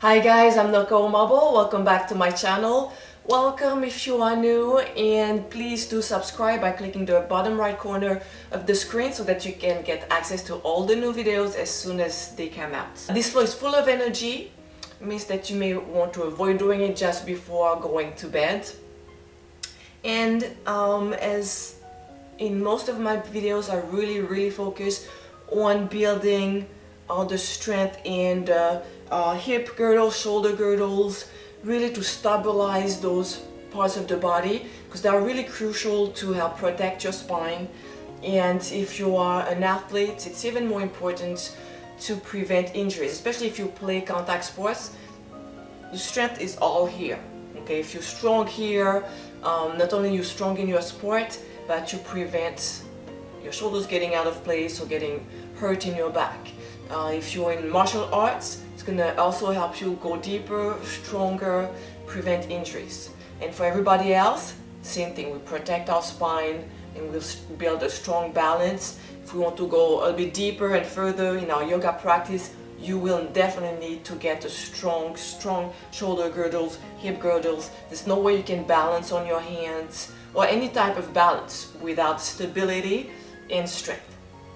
Hi guys, I'm Noko O Yoga. Welcome back to my channel. Welcome if you are new, and please do subscribe by clicking the bottom right corner of the screen so that you can get access to all the new videos as soon as they come out. This flow is full of energy. It means that you may want to avoid doing it just before going to bed. And as in most of my videos, I really focus on building the strength in the hip girdles, shoulder girdles, really to stabilize those parts of the body, because they are really crucial to help protect your spine. And if you are an athlete, it's even more important to prevent injuries, especially if you play contact sports. The strength is all here. Okay, if you're strong here, not only you're strong in your sport, but you prevent your shoulders getting out of place or getting hurt in your back. If you're in martial arts, it's going to also help you go deeper, stronger, prevent injuries. And for everybody else, same thing. We protect our spine and we'll build a strong balance. If we want to go a little bit deeper and further in our yoga practice, you will definitely need to get a strong shoulder girdles, hip girdles. There's no way you can balance on your hands or any type of balance without stability and strength.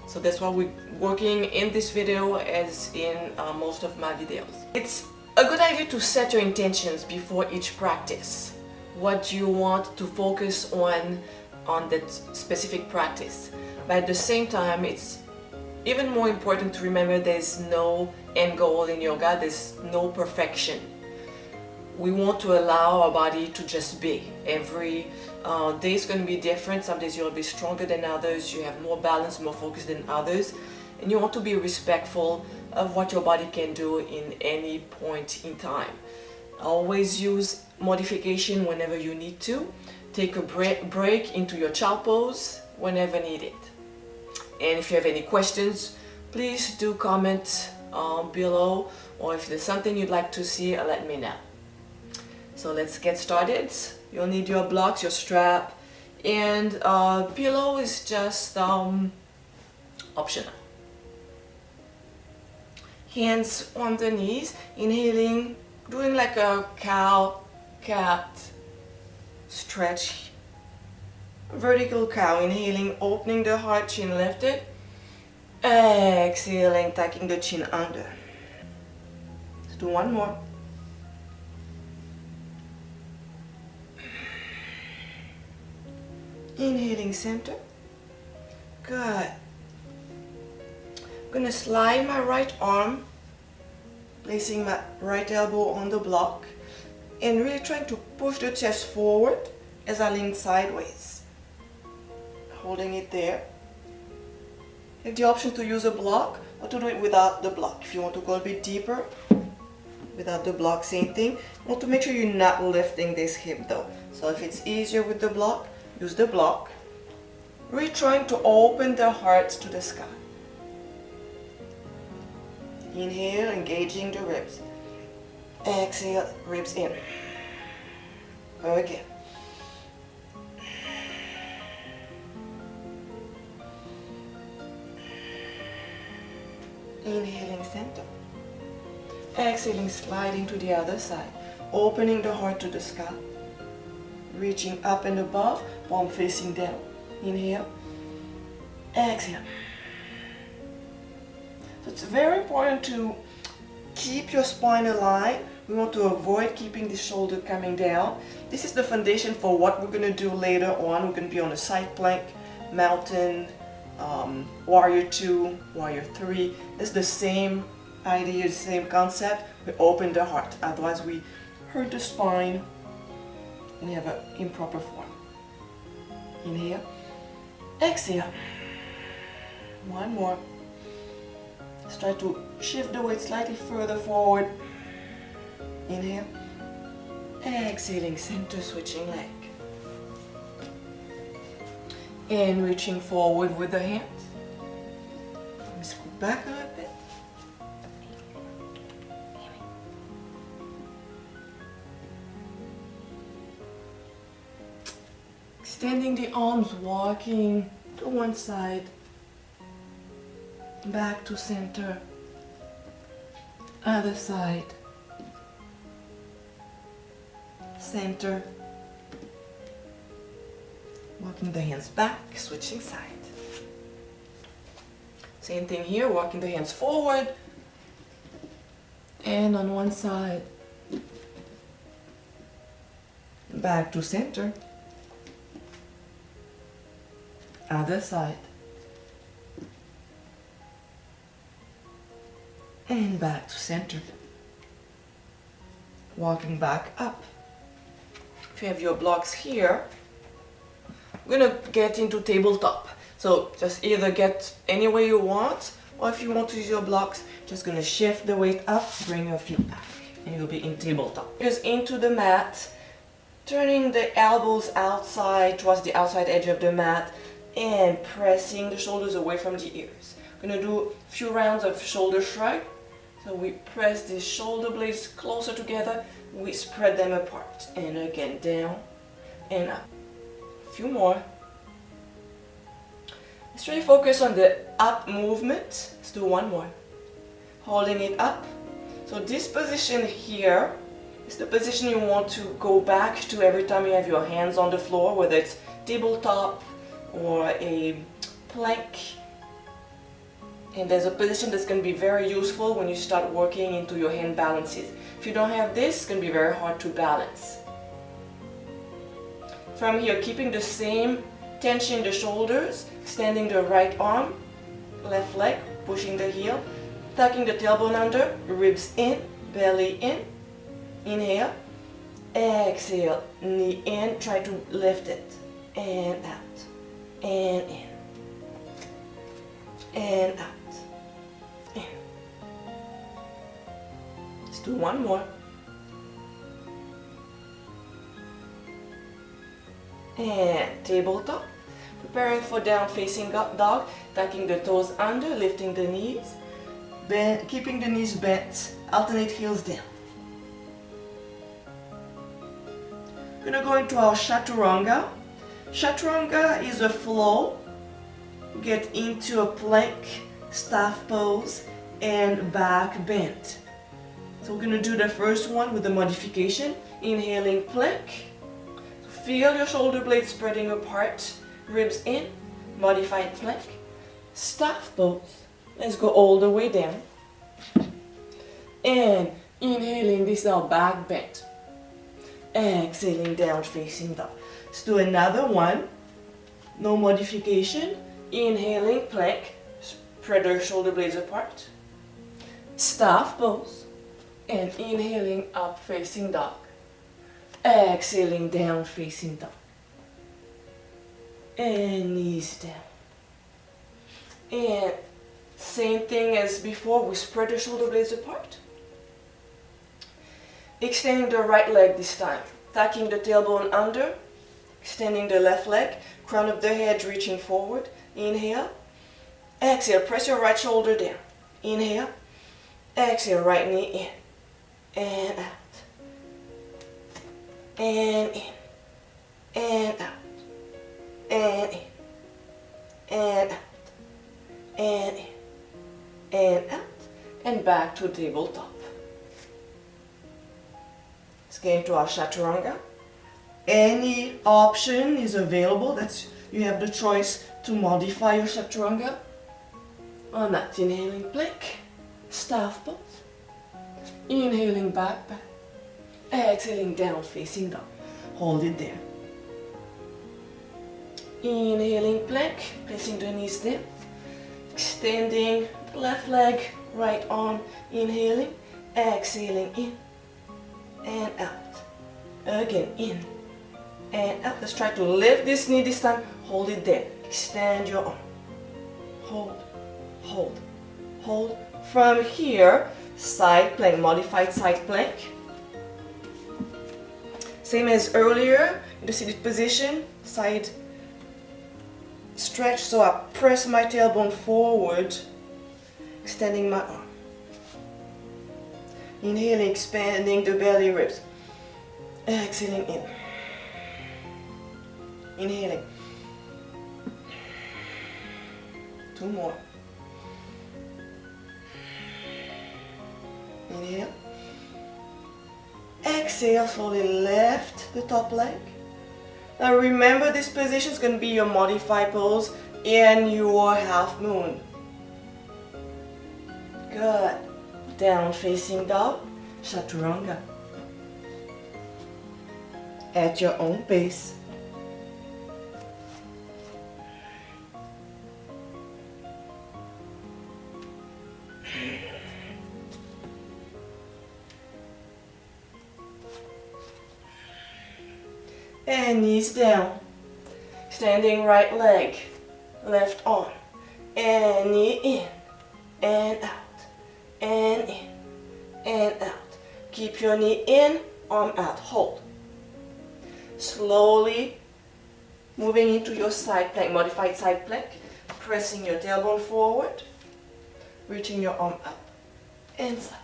So that's why we're working in this video as in most of my videos. It's a good idea to set your intentions before each practice. What you want to focus on that specific practice. But at the same time, it's even more important to remember there's no end goal in yoga, there's no perfection. We want to allow our body to just be. Every day is going to be different. Some days you'll be stronger than others, you have more balance, more focus than others, and you want to be respectful of what your body can do in any point in time. Always use modification whenever you need to. Take a break into your child pose whenever needed. And if you have any questions, please do comment below, or if there's something you'd like to see, let me know. So let's get started. You'll need your blocks, your strap, and pillow is just optional. Hands on the knees, inhaling, doing like a cow, cat stretch. Vertical cow, inhaling, opening the heart, chin lifted. Exhaling, tucking the chin under. Let's do one more. Inhaling center. Good. I'm going to slide my right arm, placing my right elbow on the block, and really trying to push the chest forward as I lean sideways. Holding it there. You have the option to use a block or to do it without the block. If you want to go a bit deeper, without the block, same thing. You want to make sure you're not lifting this hip though. So if it's easier with the block, use the block. Really trying to open the heart to the sky. Inhale, engaging the ribs. Exhale, ribs in. Again. Inhaling center. Exhaling, sliding to the other side. Opening the heart to the sky. Reaching up and above, palm facing down. Inhale. Exhale. So it's very important to keep your spine aligned. We want to avoid keeping the shoulder coming down. This is the foundation for what we're going to do later on. We're going to be on a side plank, mountain, warrior 2, warrior 3. It's the same idea, the same concept. We open the heart, otherwise we hurt the spine. We have an improper form. Inhale. Exhale. One more. Let's try to shift the weight slightly further forward. Inhale. Exhaling, center, switching leg. And reaching forward with the hands. Let me scoot back a little bit. Extending the arms, walking to one side, back to center, other side, center. Walking the hands back, switching side. Same thing here, walking the hands forward and on one side. Back to center. Other side. And back to center. Walking back up. If you have your blocks here, we're gonna get into tabletop. So just either get any way you want, or if you want to use your blocks, just gonna shift the weight up, bring your feet back, and you'll be in tabletop. Just into the mat, turning the elbows outside, towards the outside edge of the mat, and pressing the shoulders away from the ears. We're gonna do a few rounds of shoulder shrug. So we press the shoulder blades closer together, we spread them apart, and again down and up. A few more. Let's really focus on the up movement. Let's do one more. Holding it up. So this position here is the position you want to go back to every time you have your hands on the floor, whether it's tabletop or a plank. And there's a position that's going to be very useful when you start working into your hand balances. If you don't have this, it's going to be very hard to balance. From here, keeping the same tension in the shoulders, extending the right arm, left leg, pushing the heel, tucking the tailbone under, ribs in, belly in. Inhale, exhale, knee in, try to lift it, and out, and in, and out. Let's do one more. And tabletop. Preparing for down facing dog, tucking the toes under, lifting the knees, keeping the knees bent, alternate heels down. We're going to go into our chaturanga. Chaturanga is a flow. Get into a plank, staff pose, and back bend. So we're going to do the first one with the modification. Inhaling plank. Feel your shoulder blades spreading apart. Ribs in. Modified plank. Staff pose. Let's go all the way down. And inhaling, this is our back bend. Exhaling, down facing dog. Let's do another one. No modification. Inhaling, plank. Spread your shoulder blades apart. Staff pose. And inhaling, up facing dog. Exhaling, down facing dog. And knees down. And same thing as before, we spread the shoulder blades apart. Extending the right leg this time. Tucking the tailbone under. Extending the left leg. Crown of the head reaching forward. Inhale. Exhale, press your right shoulder down. Inhale. Exhale, right knee in. And out. And in. And out. And in. And out. And in. And out. And back to tabletop. Let's get into our chaturanga. Any option is available. You have the choice to modify your chaturanga. On that, inhaling plank, staff pose. Inhaling back bend. Exhaling, down facing dog. Hold it there. Inhaling plank, pressing the knees down. Extending the left leg, right arm. Inhaling, exhaling in and out. Again, in and out. Let's try to lift this knee this time. Hold it there. Extend your arm. Hold, hold, hold. From here, side plank, modified side plank. Same as earlier, in the seated position, side stretch. So I press my tailbone forward, extending my arm. Inhaling, expanding the belly ribs. Exhaling in. Inhaling. Two more. Inhale. Exhale, slowly lift the top leg. Now remember, this position is going to be your modified pose in your half moon. Good. Down facing dog, chaturanga. At your own pace. And knees down. Standing right leg, left arm. And knee in, and out, and in, and out. Keep your knee in, arm out, hold. Slowly moving into your side plank, modified side plank. Pressing your tailbone forward, reaching your arm up, and side.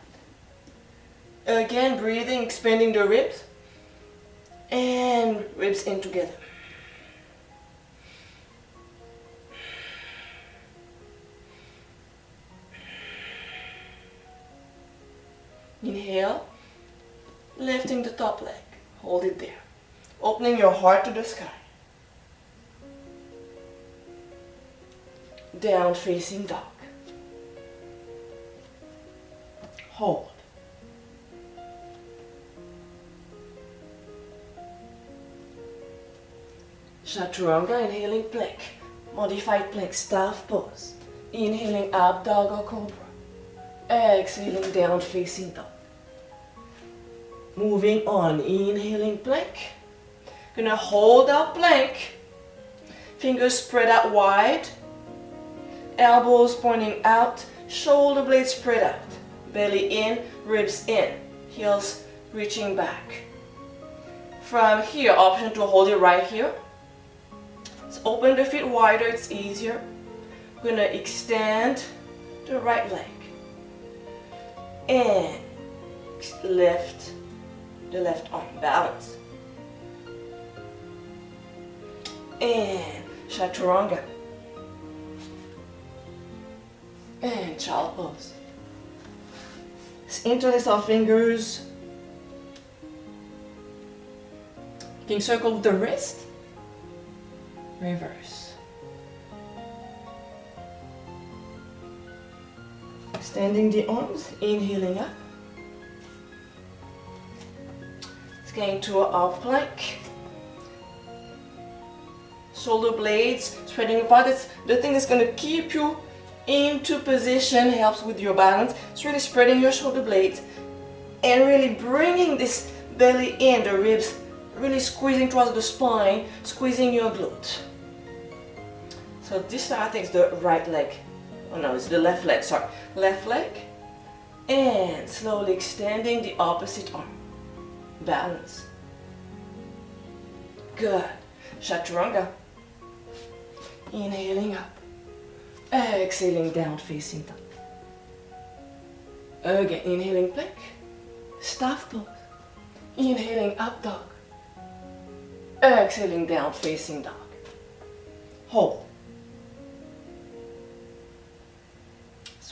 Again, breathing, expanding the ribs. And ribs in together. Inhale, lifting the top leg. Hold it there. Opening your heart to the sky. Down facing dog. Hold. Chaturanga, inhaling plank, modified plank, staff pose. Inhaling up dog or cobra. Exhaling down facing dog. Moving on, inhaling plank. Gonna hold out plank. Fingers spread out wide. Elbows pointing out. Shoulder blades spread out. Belly in, ribs in. Heels reaching back. From here, option to hold it right here. Open the feet wider, it's easier. We're gonna extend the right leg. And lift the left arm, balance. And chaturanga. And child pose. Interlace our fingers. You can circle with the wrist. Reverse. Extending the arms, inhaling up. It's going to our plank. Shoulder blades spreading apart. It's the thing that's going to keep you into position, helps with your balance. It's really spreading your shoulder blades and really bringing this belly in, the ribs really squeezing towards the spine, squeezing your glute. So this time I think it's the right leg. Oh no, it's the left leg, sorry. Left leg. And slowly extending the opposite arm. Balance. Good. Chaturanga. Inhaling up. Exhaling down facing down. Again, inhaling plank. Staff pose. Inhaling up dog. Exhaling down facing dog. Hold.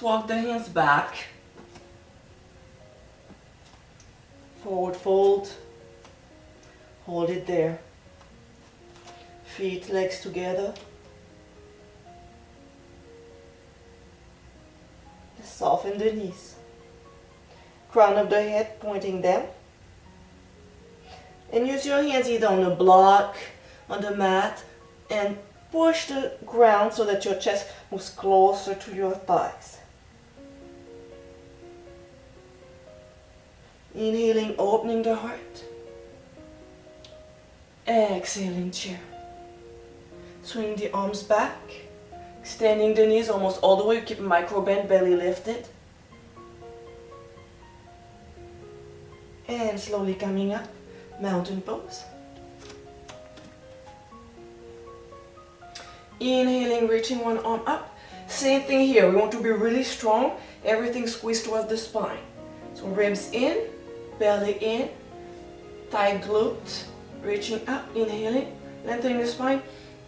Walk the hands back. Forward fold. Hold it there. Feet, legs together. Soften the knees. Crown of the head pointing down. And use your hands either on the block, on the mat, and push the ground so that your chest moves closer to your thighs. Inhaling, opening the heart. Exhaling, chair. Swing the arms back. Extending the knees almost all the way. Keep micro bend, belly lifted. And slowly coming up, mountain pose. Inhaling, reaching one arm up. Same thing here. We want to be really strong. Everything squeezed towards the spine. So ribs in. Belly in, thigh glute, reaching up, inhaling, lengthening the spine,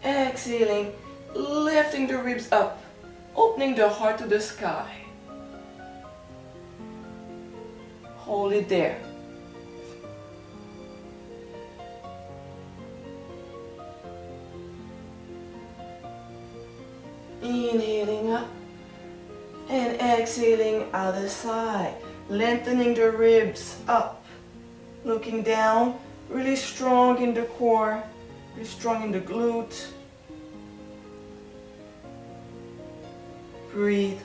exhaling, lifting the ribs up, opening the heart to the sky. Hold it there. Inhaling up and exhaling other side. Lengthening the ribs up. Looking down, really strong in the core, really strong in the glute. Breathe.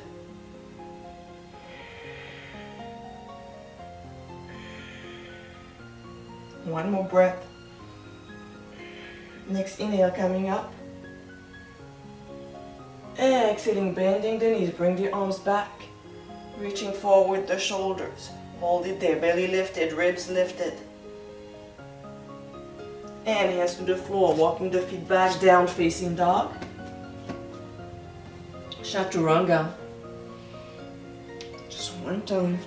One more breath. Next inhale coming up. Exhaling, bending the knees, bring the arms back. Reaching forward the shoulders. Hold it there, belly lifted, ribs lifted. And hands to the floor, walking the feet back, down facing dog. Chaturanga. Just one time.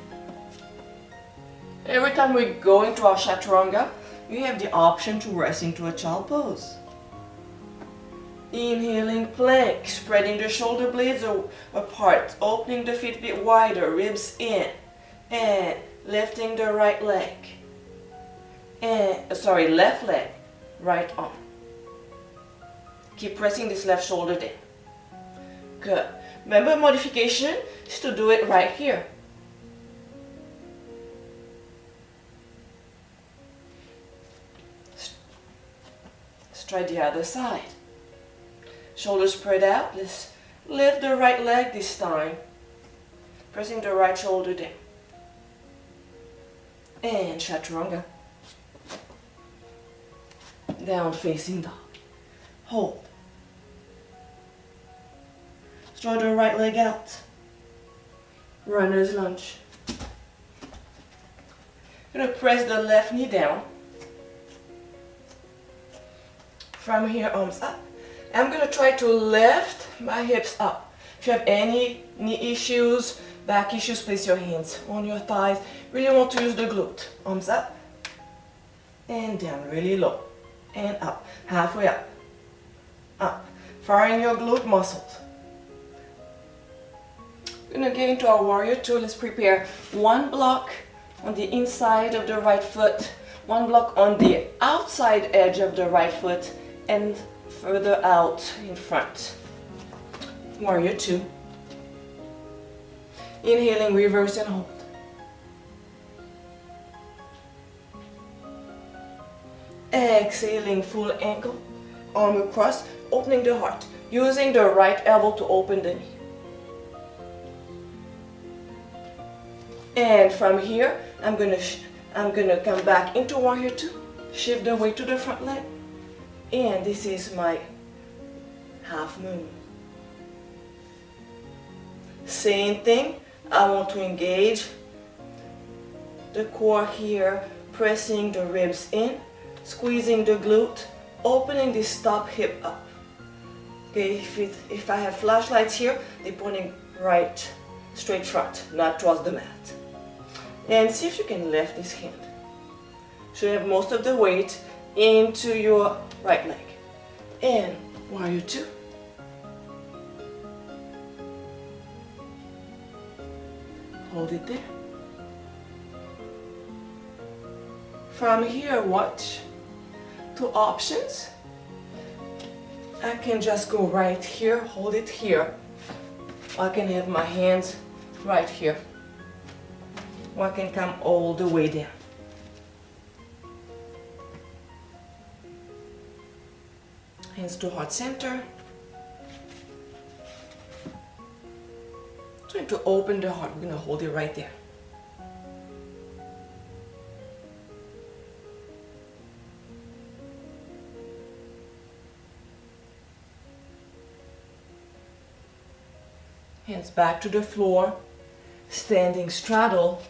Every time we go into our chaturanga, we have the option to rest into a child pose. Inhaling plank, spreading the shoulder blades apart, opening the feet a bit wider, ribs in, and lifting the right leg. And, left leg, right arm. Keep pressing this left shoulder down. Good. Remember, modification is to do it right here. Let's try the other side. Shoulders spread out. Let's lift the right leg this time. Pressing the right shoulder down. And chaturanga. Down facing dog. Hold. Draw the right leg out. Runner's lunge. You're going to press the left knee down. From here, arms up. I'm going to try to lift my hips up. If you have any knee issues, back issues, place your hands on your thighs. Really want to use the glute. Arms up and down, really low. And up, halfway up. Up. Firing your glute muscles. We're going to get into our warrior two. Let's prepare one block on the inside of the right foot, one block on the outside edge of the right foot, and further out in front. Warrior two. Inhaling, reverse and hold. Exhaling, full ankle, arm across, opening the heart, using the right elbow to open the knee. And from here, I'm gonna come back into warrior two, shift the weight to the front leg, and this is my half moon. Same thing, I want to engage the core here, pressing the ribs in, squeezing the glute, opening this top hip up. Okay, if I have flashlights here, they're pointing right, straight front, not towards the mat. And see if you can lift this hand. So you have most of the weight into your right leg. And warrior two. Hold it there. From here, watch. Two options. I can just go right here, hold it here. I can have my hands right here. Or I can come all the way down. Hands to heart center. Trying to open the heart. We're going to hold it right there. Hands back to the floor. Standing straddle.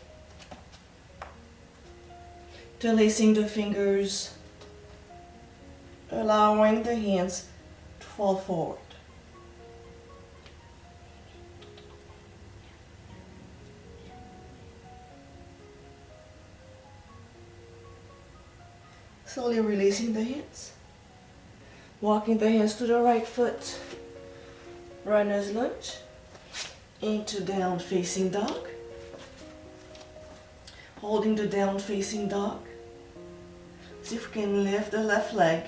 Interlacing the fingers. Allowing the hands to fall forward. Slowly releasing the hands. Walking the hands to the right foot. Runner's lunge. Into down facing dog. Holding the down facing dog. See if we can lift the left leg.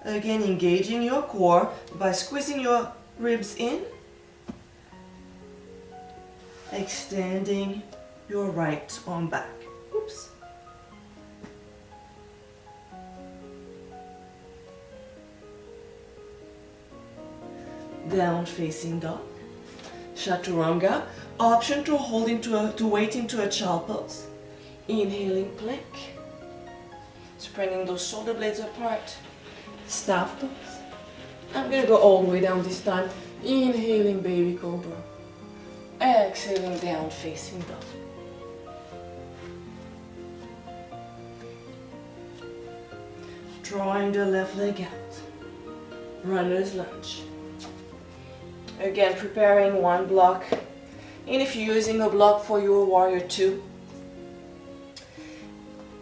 Again, engaging your core by squeezing your ribs in. Extending your right arm back. Oops. Down facing dog. Chaturanga. Option to hold to wait into a child pose. Inhaling plank. Spreading those shoulder blades apart. Staff pose. I'm gonna go all the way down this time. Inhaling baby cobra. Exhaling down facing dog. Drawing the left leg out. Runner's lunge. Again, preparing one block. And if you're using a block for your warrior two,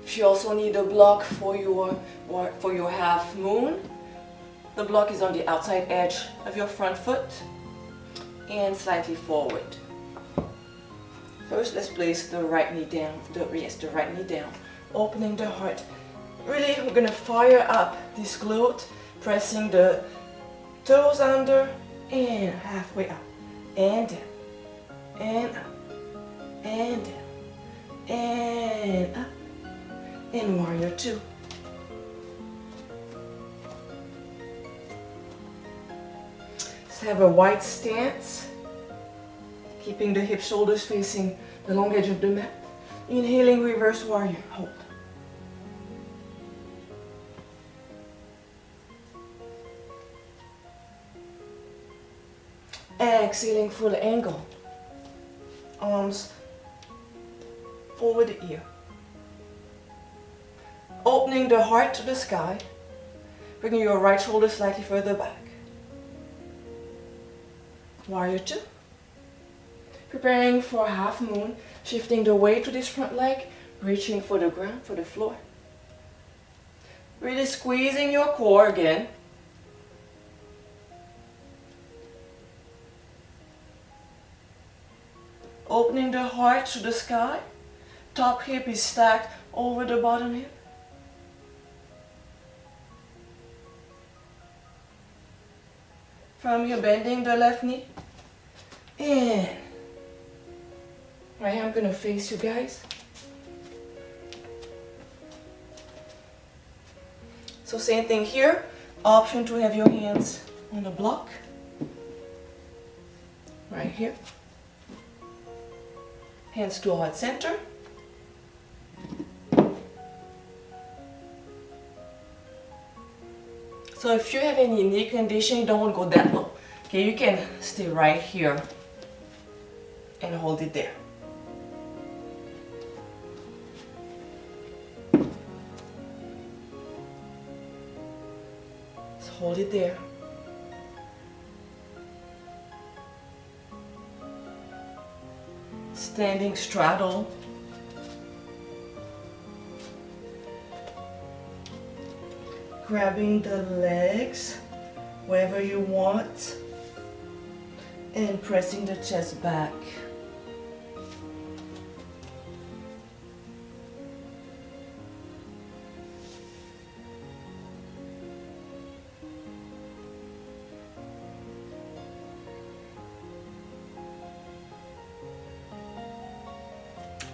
if you also need a block for your half moon, the block is on the outside edge of your front foot and slightly forward. First, let's place the right knee down. The right knee down, opening the heart. Really, we're gonna fire up this glute, pressing the toes under and halfway up, and down, and up, and down, and up, and warrior two. Let's have a wide stance, keeping the hip shoulders facing the long edge of the mat. Inhaling reverse warrior, hold. Exhaling full angle. Arms over the ear. Opening the heart to the sky. Bringing your right shoulder slightly further back. Warrior two. Preparing for half moon. Shifting the weight to this front leg. Reaching for the ground, for the floor. Really squeezing your core again. Opening the heart to the sky. Top hip is stacked over the bottom hip. From here, bending the left knee. And right here, I'm going to face you guys. So same thing here. Option to have your hands on the block. Right here. Hands to heart center. So if you have any knee condition, you don't want to go that low. Okay, you can stay right here and hold it there. So hold it there. Standing straddle. Grabbing the legs wherever you want and pressing the chest back.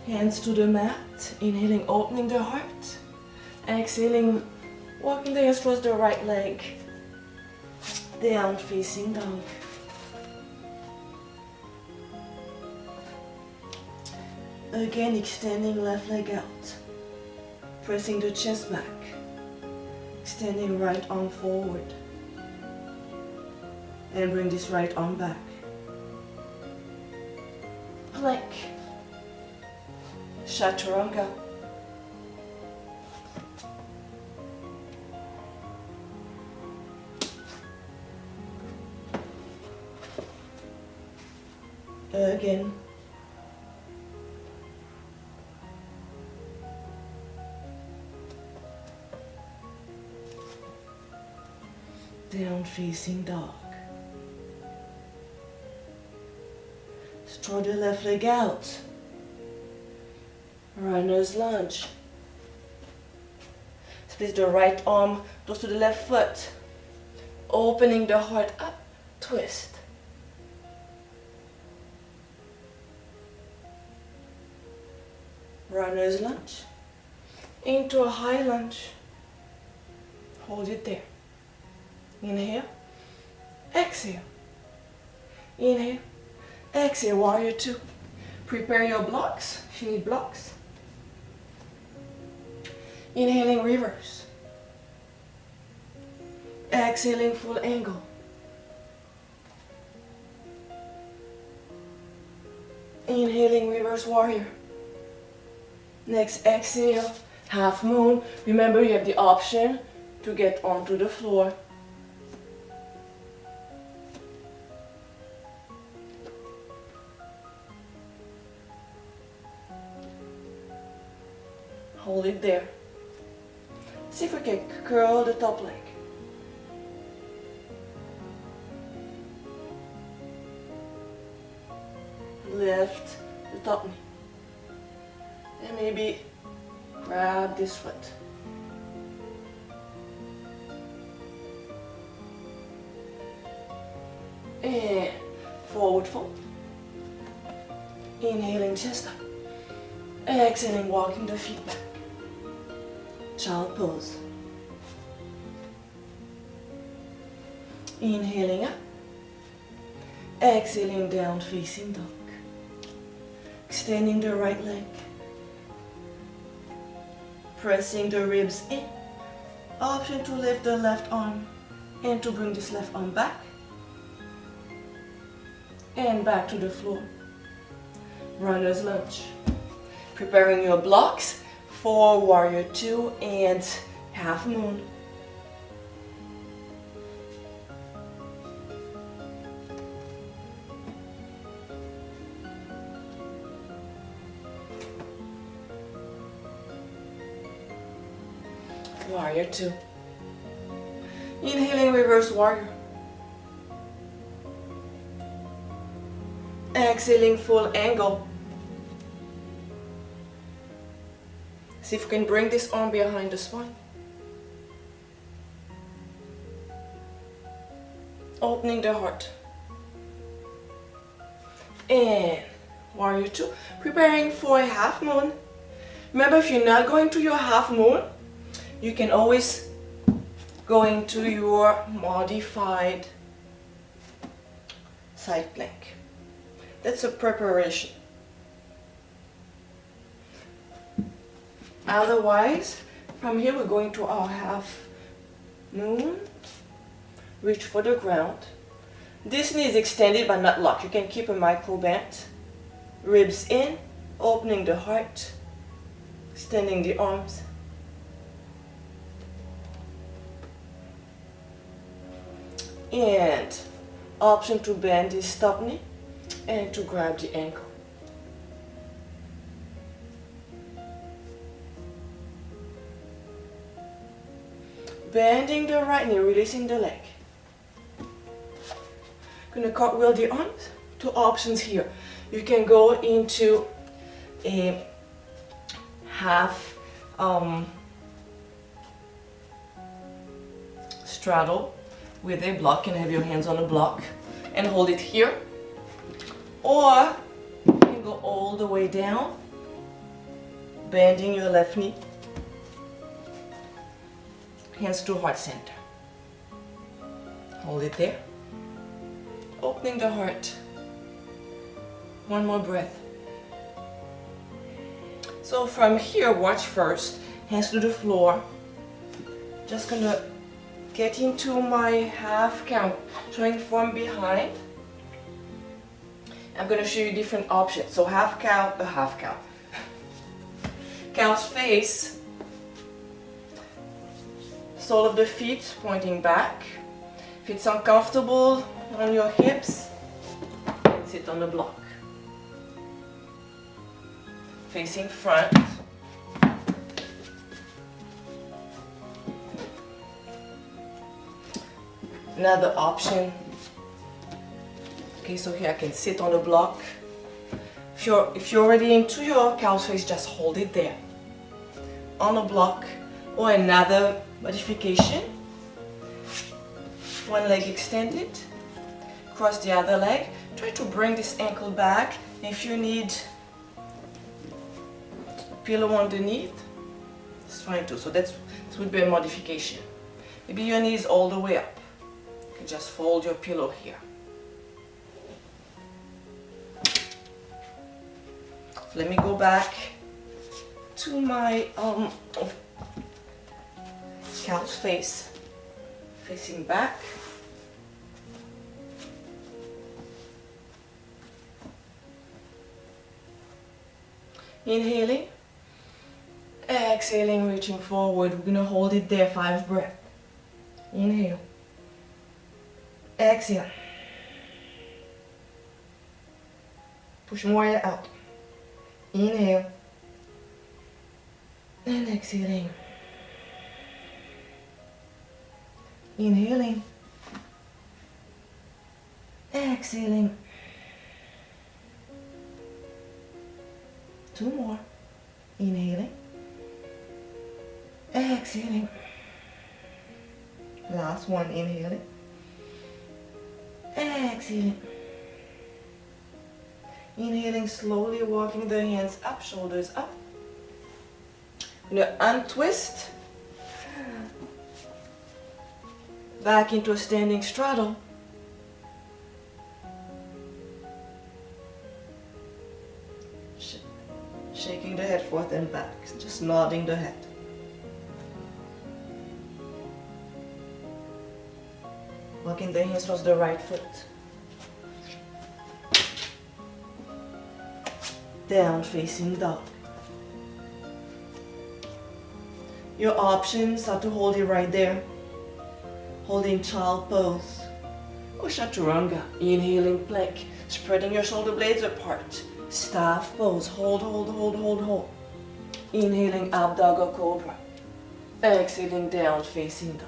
Hands to the mat, inhaling, opening the heart, exhaling, walking the hands towards the right leg, down facing dog. Again, extending left leg out, pressing the chest back, extending right arm forward, and bring this right arm back. Plank. Chaturanga. Again. Down facing dog. Straw the left leg out. Runner's lunge. Split the right arm close to the left foot. Opening the heart up, twist. Runner's lunge. Into a high lunge. Hold it there. Inhale. Exhale. Inhale. Exhale. Warrior two. Prepare your blocks if you need blocks. Inhaling reverse. Exhaling full angle. Inhaling reverse warrior. Next exhale, half moon. Remember you have the option to get onto the floor. Hold it there. See if we can curl the top leg. Lift the top knee. And maybe grab this foot. And forward fold. Inhaling chest up. Exhaling, walking the feet back. Child pose. Inhaling up. Exhaling, down facing dog. Extending the right leg. Pressing the ribs in. Option to lift the left arm and to bring this left arm back. And back to the floor. Runner's lunge. Preparing your blocks for warrior two and half moon. Warrior two. Inhaling reverse warrior. Exhaling full angle. See if we can bring this arm behind the spine. Opening the heart. And warrior two. Preparing for a half moon. Remember, if you're not going to your half moon, you can always go into your modified side plank. That's a preparation. Otherwise, from here we're going to our half moon. Reach for the ground. This knee is extended but not locked. You can keep a micro bend. Ribs in, opening the heart, extending the arms. And option to bend this top knee and to grab the ankle. Bending the right knee, releasing the leg. Gonna cartwheel the arms. Two options here. You can go into a half straddle with a block and have your hands on a block and hold it here, or you can go all the way down, bending your left knee, hands to heart center. Hold it there, opening the heart. One more breath. So from here, watch first, hands to the floor. Just gonna get into my half count, showing from behind. I'm going to show you different options. So half cow, a half cow. Cow's face, sole of the feet pointing back. If it's uncomfortable on your hips, sit on the block. Facing front. Another option. Okay, so here I can sit on the block. If you're already into your cow's face, just hold it there. On the block, Or another modification. One leg extended, cross the other leg. Try to bring this ankle back. If you need a pillow underneath, it's fine too. So this would be a modification. Maybe your knees all the way up. You can just fold your pillow here. So let me go back to my cow's face, facing back. Inhaling, exhaling, reaching forward. We're going to hold it there, 5 breaths. Inhale, exhale, push more air out. Inhale, and exhaling. Inhaling, exhaling. 2 more. Inhaling, exhaling. Last one, inhaling, exhaling. Inhaling, slowly walking the hands up, shoulders up. I'm going to untwist back into a standing straddle. Shaking the head forth and back, just nodding the head. Walking the hands towards the right foot. Down facing dog. Your options are to hold it right there, holding child pose, or chaturanga, inhaling plank, spreading your shoulder blades apart, staff pose, hold, hold, hold, hold, hold. Inhaling up dog or cobra, exhaling down facing dog.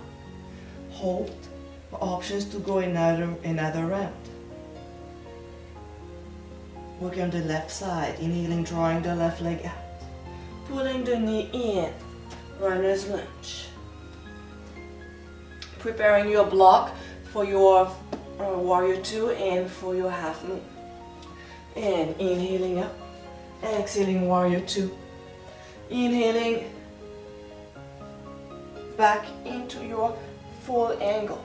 Hold for options to go another round. Working on the left side, inhaling, drawing the left leg out, pulling the knee in, runner's lunge. Preparing your block for your warrior 2 and for your half moon. And inhaling up, exhaling warrior 2. Inhaling back into your full angle.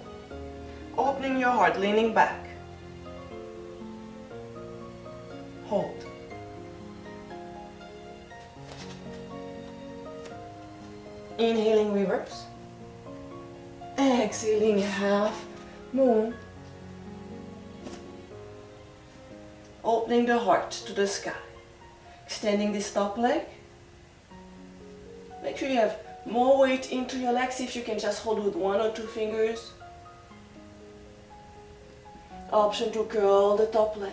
Opening your heart, leaning back. Hold. Inhaling reverse. Exhaling half moon. Opening the heart to the sky. Extending this top leg. Make sure you have more weight into your legs. If you can just hold with 1 or 2 fingers. Option to curl the top leg.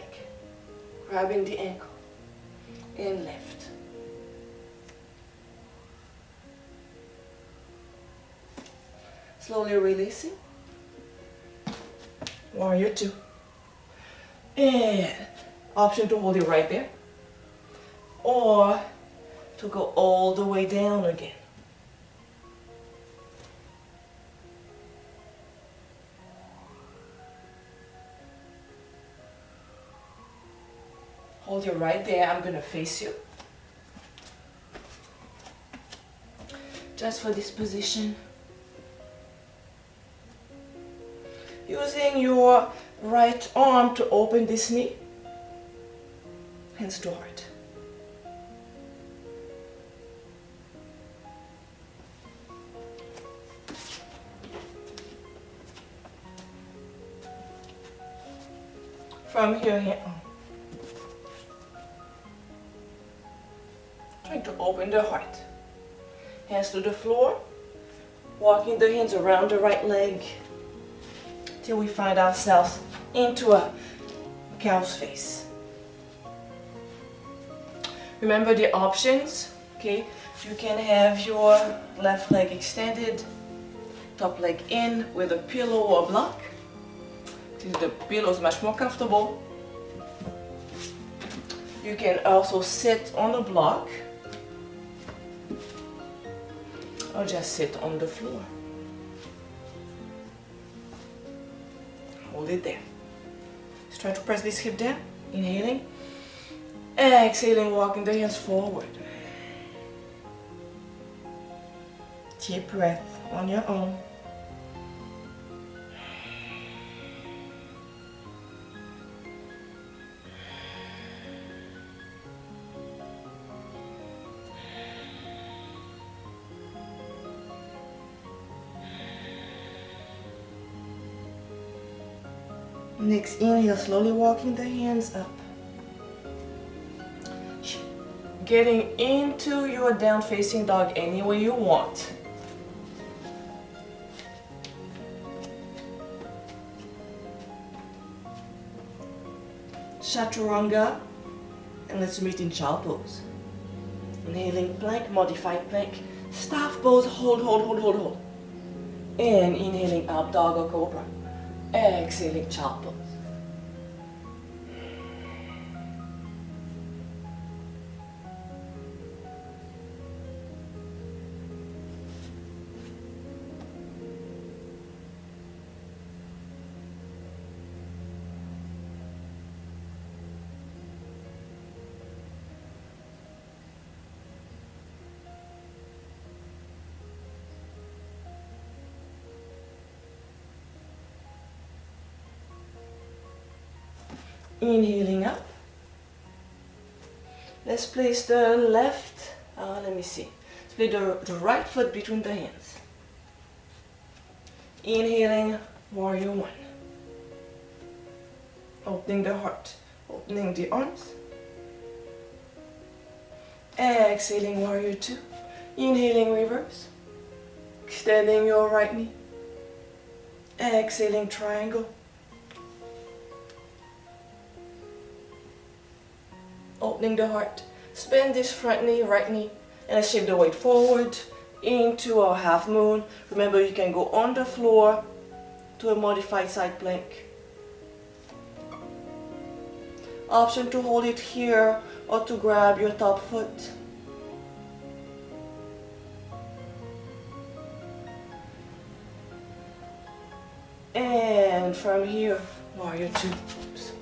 Grabbing the ankle and lift. Slowly releasing. Warrior 2. And option to hold it right there. Or to go all the way down again. Hold it right there. I'm going to face you. Just for this position. Using your right arm to open this knee. Hands to heart. From here, trying to open the heart. Hands to the floor. Walking the hands around the right leg till we find ourselves into a cow's face. Remember the options, okay? You can have your left leg extended, top leg in with a pillow or block. The pillow is much more comfortable. You can also sit on a block or just sit on the floor. Hold it there. Just try to press this hip down. Inhaling. Exhaling, walking the hands forward. Deep breath on your own. Next inhale, slowly walking the hands up. Getting into your down facing dog any way you want. Chaturanga, and let's meet in child pose. Inhaling plank, modified plank, staff pose, hold, hold, hold, hold, hold. And inhaling up, dog or cobra. Exhaling, child pose. Inhaling up. Let's place the left, let me see. Let's place the right foot between the hands. Inhaling, warrior one. Opening the heart, opening the arms. Exhaling, warrior two. Inhaling, reverse. Extending your right knee. Exhaling, triangle. Opening the heart, spin this front knee, right knee, and let's shift the weight forward into a half moon. Remember, you can go on the floor to a modified side plank. Option to hold it here or to grab your top foot. And from here, warrior two. Oops.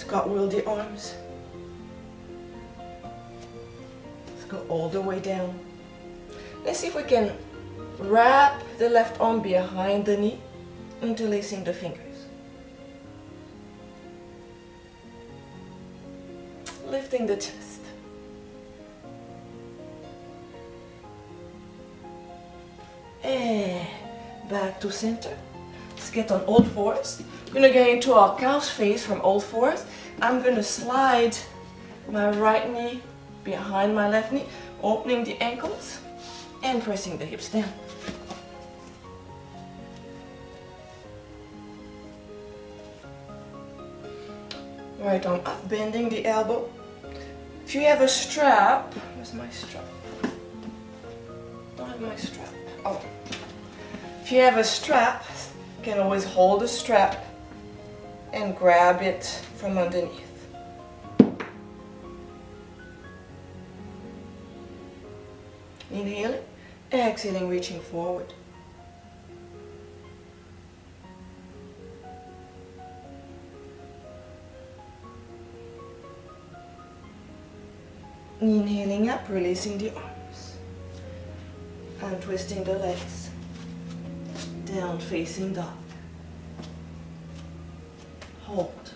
Cartwheel the arms. Let's go all the way down. Let's see if we can wrap the left arm behind the knee, interlacing the fingers. Lifting the chest. And back to center. Let's get on all fours. We're going to get into our cow's face from all fours. I'm going to slide my right knee behind my left knee, opening the ankles and pressing the hips down. Right arm up, bending the elbow. If you have a strap, where's my strap? Don't have my strap. Oh. If you have a strap, you can always hold the strap and grab it from underneath. Inhaling, exhaling, reaching forward. Inhaling up, releasing the arms. And twisting the legs. Down facing dog. Hold.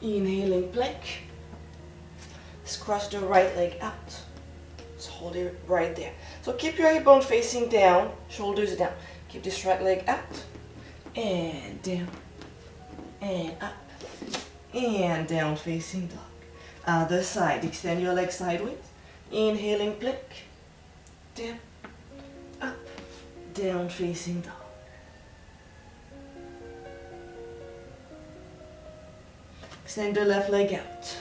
Inhaling plank. Let's cross the right leg out. Let's hold it right there. So keep your hip bone facing down, shoulders down. Keep this right leg out. And down. And up. And down facing dog. Other side. Extend your leg sideways. Inhaling plank. Down. Up. Down facing dog. Extend the left leg out.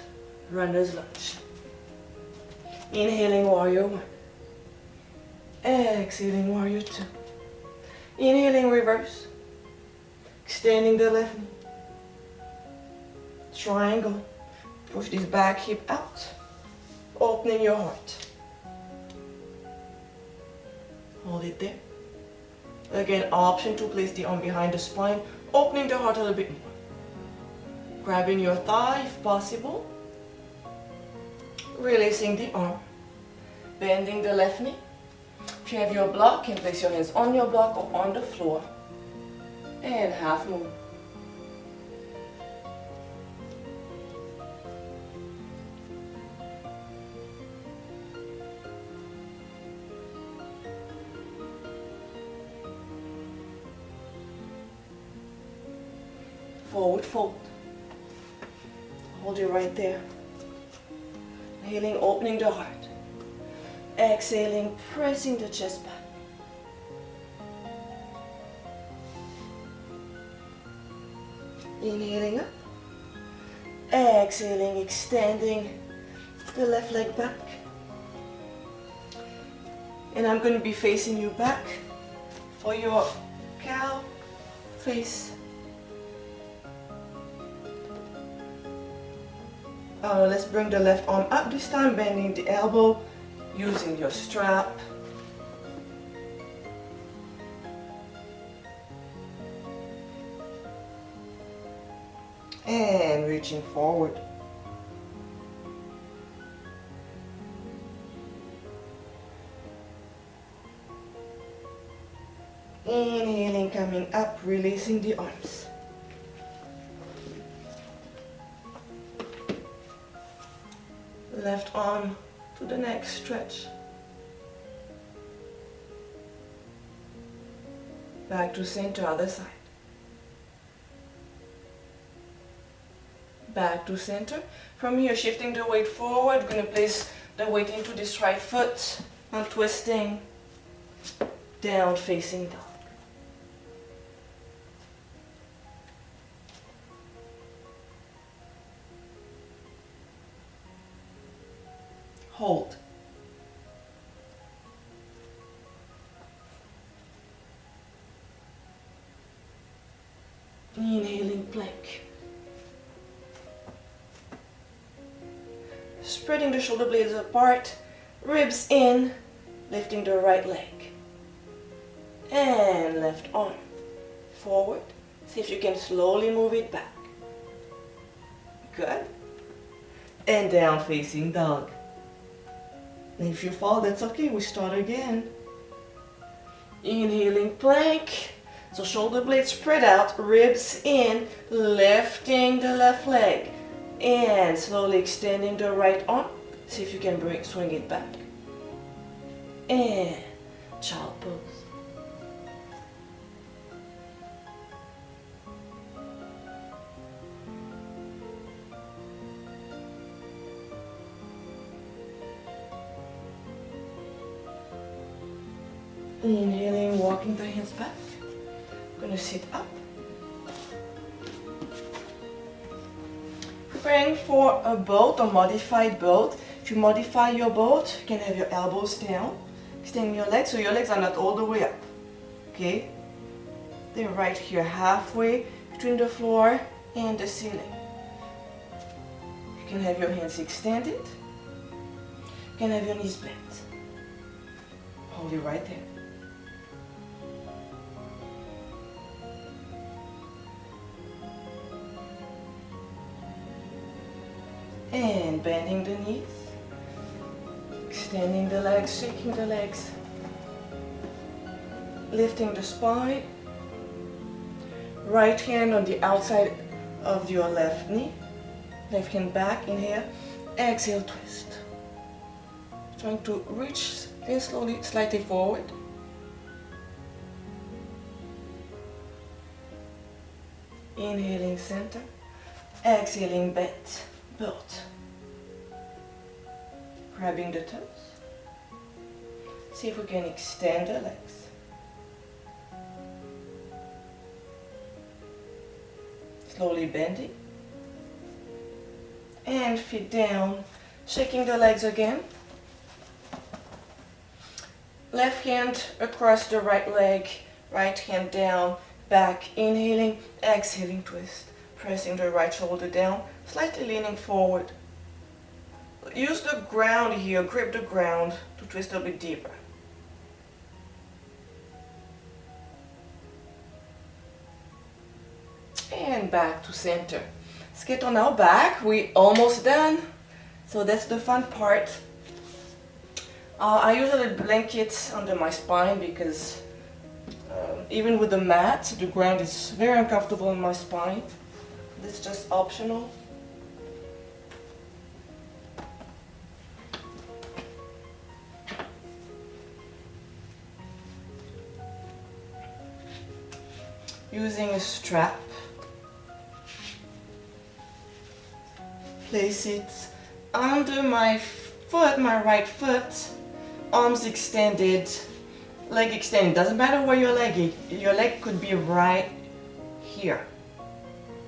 Runner's lunge. Inhaling warrior one. Exhaling warrior two. Inhaling reverse. extending the left knee. Triangle. Push this back hip out. Opening your heart. Hold it there. Again, option to place the arm behind the spine, opening the heart a little bit more. Grabbing your thigh if possible. Releasing the arm. Bending the left knee. If you have your block, you can place your hands on your block or on the floor. And half moon. Forward fold. Hold it right there. Inhaling, opening the heart. Exhaling, pressing the chest back. Inhaling up. Exhaling, extending the left leg back. And I'm going to be facing you back for your cow face. Let's bring the left arm up this time, bending the elbow, using your strap. And reaching forward. Inhaling, coming up, releasing the arms. Left arm to the next stretch. Back to center, other side. Back to center. From here, shifting the weight forward, we're going to place the weight into this right foot. I'm twisting down, facing dog. Hold. Inhaling, plank. Spreading the shoulder blades apart, ribs in, lifting the right leg. And left arm forward. See if you can slowly move it back. Good. And down, facing dog. And if you fall, that's okay, we start again. Inhaling, plank. So shoulder blades spread out, ribs in, lifting the left leg. And slowly extending the right arm. See if you can swing it back. And child pose. Inhaling, walking the hands back. Gonna sit up. Preparing for a boat or modified boat. If you modify your boat, you can have your elbows down, extend your legs so your legs are not all the way up. Okay? They're right here, halfway between the floor and the ceiling. You can have your hands extended. You can have your knees bent. Hold it right there. And bending the knees, extending the legs, shaking the legs, lifting the spine, right hand on the outside of your left knee, left hand back, inhale, exhale, twist. Trying to reach, then slowly, slightly forward. Inhaling center, exhaling bent. Build. Grabbing the toes. See if we can extend the legs. Slowly bending. And feet down. Shaking the legs again. Left hand across the right leg. Right hand down. back, inhaling, exhaling, twist. Pressing the right shoulder down, slightly leaning forward. Use the ground here, grip the ground to twist a bit deeper. And back to center. Let's get on our back. We're almost done. So that's the fun part. I use a little blanket under my spine because even with the mat, the ground is very uncomfortable on my spine. This is just optional. Using a strap, place it under my foot, my right foot, arms extended, leg extended. Doesn't matter where your leg is. Your leg could be right here.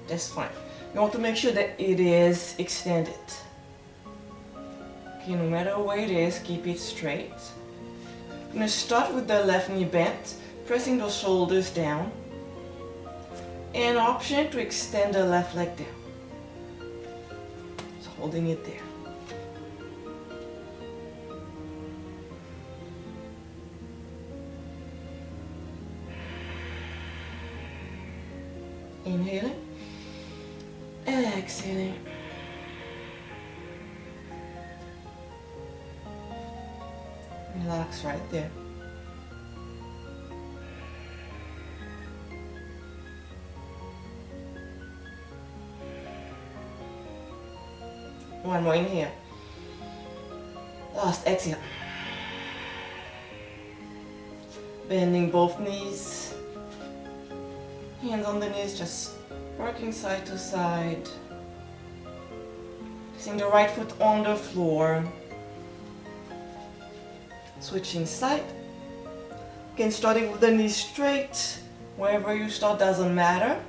That's fine. You want to make sure that it is extended. Okay, no matter where it is, keep it straight. I'm going to start with the left knee bent, pressing those shoulders down. And option to extend the left leg down. Just holding it there. Inhaling, exhaling. Relax right there. One more inhale. Last exhale. Bending both knees. Hands on the knees, just rocking side to side. Placing the right foot on the floor. Switching side. Again, starting with the knees straight. Wherever you start doesn't matter.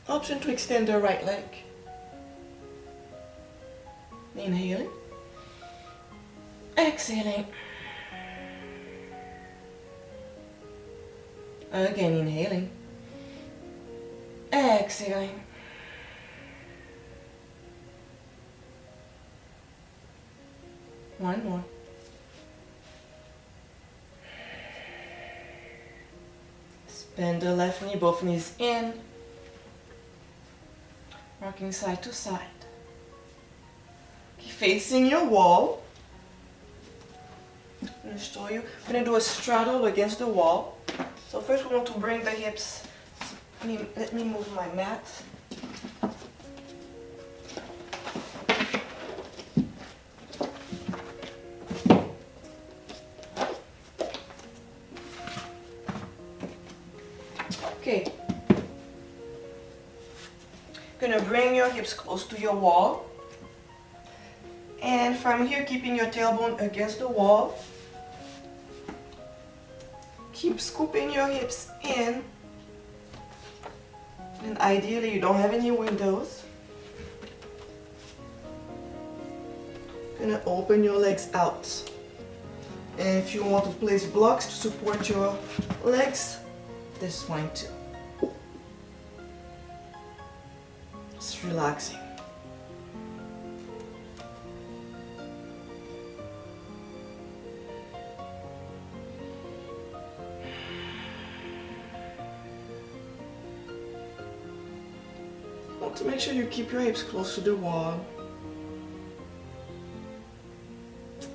Option to extend the right leg. Inhaling. Exhaling. Again, inhaling. Exhaling. One more. Bend the left knee, both knees in. Rocking side to side. Keep facing your wall. I'm going to show you. I'm going to do a straddle against the wall. So first we want to bring the hips. Let me move my mat. Okay. Gonna bring your hips close to your wall. And from here, keeping your tailbone against the wall. Keep scooping your hips in. And ideally, you don't have any windows. Gonna open your legs out. And if you want to place blocks to support your legs, that's fine too. Just relaxing. Want to make sure you keep your hips close to the wall.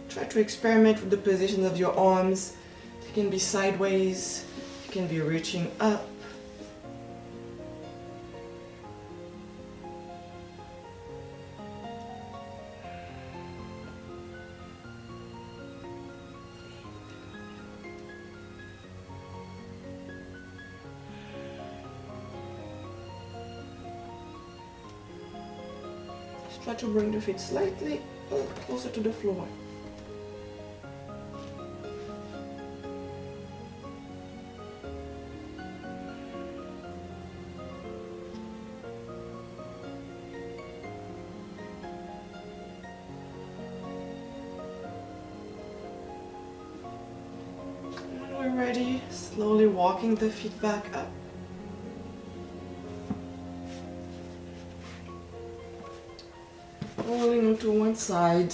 Try to experiment with the position of your arms. They can be sideways, you can be reaching up. Just try to bring the feet slightly closer to the floor. ready, slowly walking the feet back up. Rolling onto one side.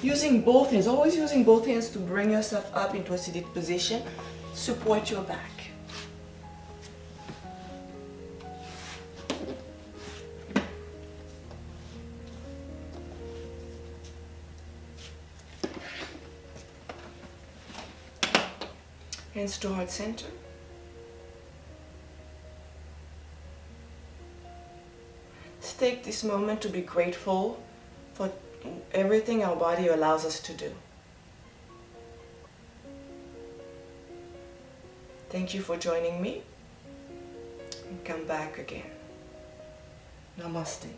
Using both hands, always using both hands to bring yourself up into a seated position. Support your back. Hands to heart center. Let's take this moment to be grateful for everything our body allows us to do. Thank you for joining me, and come back again. Namaste.